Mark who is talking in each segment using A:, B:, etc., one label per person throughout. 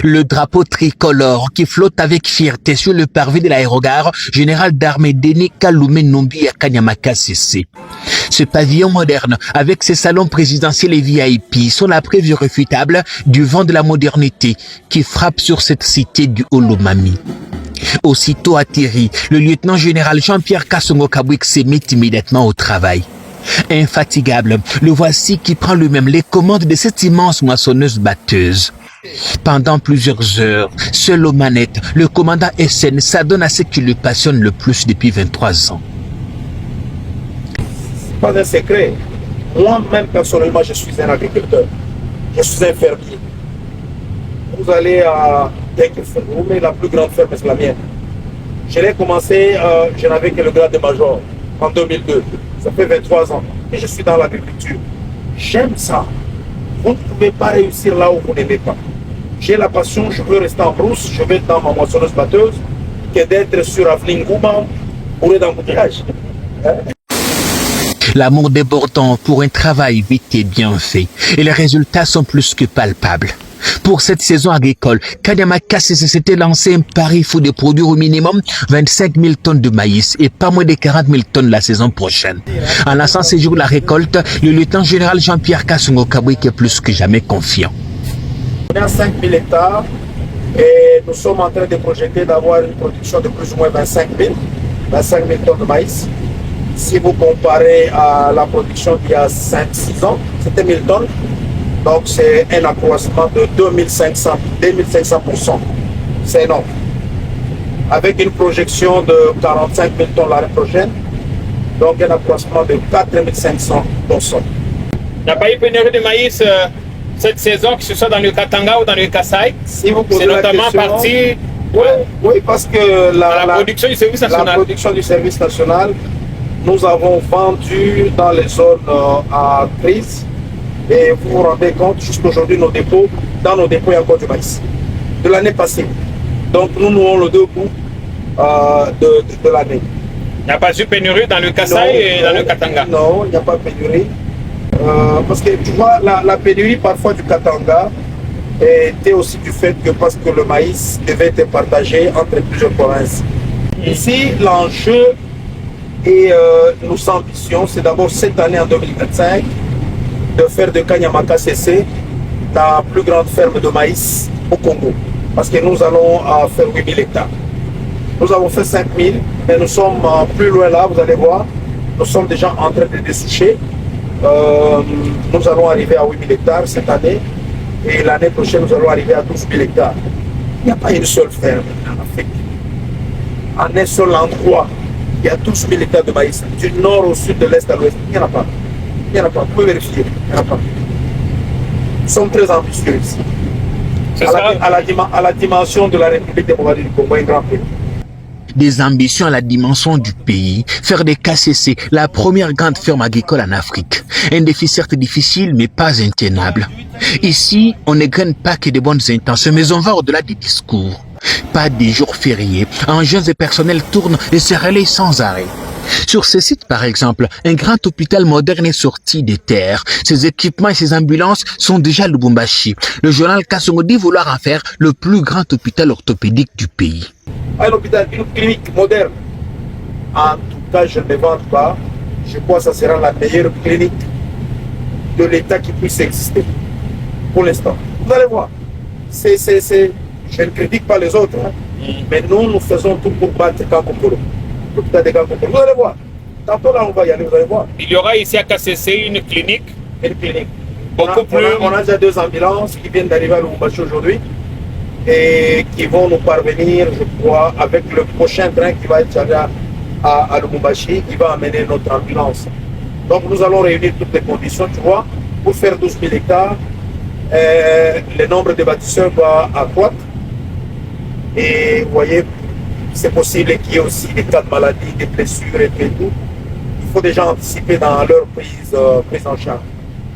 A: Le drapeau tricolore qui flotte avec fierté sur le parvis de l'aérogare général d'armée Denis Kaloumé Numbi à Kanyamaka CC. Ce pavillon moderne, avec ses salons présidentiels et VIP, sont la preuve irréfutable du vent de la modernité qui frappe sur cette cité du Olomami. Aussitôt atterri, le lieutenant-général Jean-Pierre Kassongo Kabouik se met immédiatement au travail. Infatigable, le voici qui prend lui-même les commandes de cette immense moissonneuse-batteuse. Pendant plusieurs heures, seul aux manettes, le commandant SN s'adonne à ce qui le passionne le plus depuis 23 ans.
B: Pas un secret. Moi-même, personnellement, je suis un agriculteur. Je suis un fermier. Vous allez à Dekelferoume, la plus grande ferme, c'est la mienne. Je l'ai commencé, je n'avais que le grade de major en 2002. Ça fait 23 ans et je suis dans l'agriculture. J'aime ça. Vous ne pouvez pas réussir là où vous n'aimez pas. J'ai la passion, je veux rester en brousse, je vais être dans ma moissonneuse batteuse, que d'être sur Avlingouma pour être d'embouteillage.
A: L'amour débordant pour un travail vite et bien fait. Et les résultats sont plus que palpables. Pour cette saison agricole, Kanyamaka CC s'était lancé un pari fou de produire au minimum 25 000 tonnes de maïs et pas moins de 40 000 tonnes la saison prochaine. En lançant ces jours la récolte, le lieutenant-général Jean-Pierre Kassongo Kabouik est plus que jamais confiant.
B: On est à 5 000 hectares et nous sommes en train de projeter d'avoir une production de plus ou moins 25 000 tonnes de maïs. Si vous comparez à la production d'il y a 5-6 ans, c'était 1000 tonnes. Donc c'est un accroissement de 2500%. C'est énorme. Avec une projection de 45 000 tonnes l'année prochaine, donc un accroissement de 4500%.
C: Il n'y a pas eu pénurie de maïs cette saison, que ce soit dans le Katanga ou dans le Kasaï.
B: Si vous posez
C: c'est
B: la
C: notamment
B: question,
C: parti
B: oui, parce que
C: la production du service national.
B: La production du service national, nous avons vendu dans les zones à crise. Et vous vous rendez compte, jusqu'aujourd'hui, dans nos dépôts, il y a encore du maïs. De l'année passée. Donc nous nouons le deux bouts de l'année.
C: Il n'y a pas eu pénurie dans le Kasaï et dans le Katanga.
B: Non, il n'y a pas de pénurie. Parce que tu vois, la pénurie parfois du Katanga était aussi du fait que parce que le maïs devait être partagé entre plusieurs provinces. Ici, l'enjeu et nos ambitions, c'est d'abord cette année en 2025, de faire de Kanyamaka CC la plus grande ferme de maïs au Congo. Parce que nous allons faire 8000 hectares. Nous avons fait 5000, mais nous sommes plus loin là, vous allez voir. Nous sommes déjà en train de dessoucher. Nous allons arriver à 8000 hectares cette année. Et l'année prochaine, nous allons arriver à 12 000 hectares. Il n'y a pas une seule ferme en Afrique. En un seul endroit, il y a 12 000 hectares de maïs. Du nord au sud, de l'est à l'ouest, il n'y en a pas. Il n'y en a pas, vous pouvez vérifier, il n'y en a pas. Nous sommes très ambitieux ici. À la dimension de la République démocratique du Congo, un grand pays.
A: Des ambitions à la dimension du pays, faire des KCC la première grande ferme agricole en Afrique. Un défi certes difficile, mais pas intenable. Ici, on ne gagne pas que de bonnes intentions, mais on va au-delà des discours. Pas des jours fériés, engins et personnels tournent et se relayent sans arrêt. Sur ce site, par exemple, un grand hôpital moderne est sorti des terres. Ses équipements et ses ambulances sont déjà à Lubumbashi. Le journal Kassongo dit vouloir en faire le plus grand hôpital orthopédique du pays.
B: Un hôpital, une clinique moderne. En tout cas, je ne me vante pas. Je crois que ça sera la meilleure clinique de l'État qui puisse exister. Pour l'instant. Vous allez voir. Je ne critique pas les autres. Mais nous faisons tout pour battre Kankokoro. L'hôpital de Kankokoro. Vous allez voir. Tantôt là, on va y aller, vous allez voir.
C: Il y aura ici à KCC une clinique.
B: Une clinique.
C: On
B: a déjà 2 ambulances qui viennent d'arriver à Lubumbashi aujourd'hui et qui vont nous parvenir, je crois, avec le prochain train qui va être chargé à Lubumbashi, qui va amener notre ambulance. Donc nous allons réunir toutes les conditions, tu vois, pour faire 12 000 hectares. Le nombre de bâtisseurs va accroître. Et vous voyez, c'est possible qu'il y ait aussi des cas de maladie, des blessures et tout. Il faut déjà anticiper dans leur prise en charge.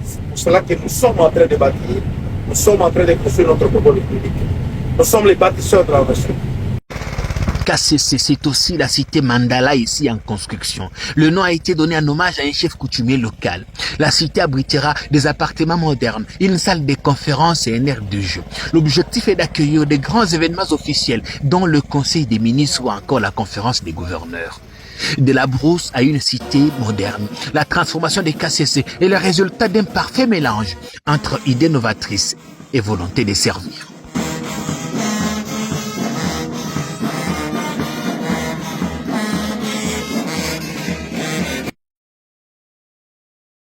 B: C'est pour cela que nous sommes en train de bâtir, nous sommes en train de construire notre propre clinique. Nous sommes les bâtisseurs de la nation.
A: KCC, c'est aussi la cité Mandala ici en construction. Le nom a été donné en hommage à un chef coutumier local. La cité abritera des appartements modernes, une salle de conférences et un aire de jeu. L'objectif est d'accueillir des grands événements officiels, dont le Conseil des ministres ou encore la conférence des gouverneurs. De la brousse à une cité moderne, la transformation des KCC est le résultat d'un parfait mélange entre idées novatrices et volonté de servir.